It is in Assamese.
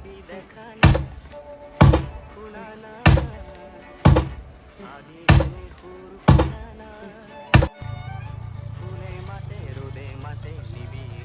ছবি দেখানি খুনানা আগে সুর খুনানা ফুলে মাঠে রোদে মাঠে নিবিড়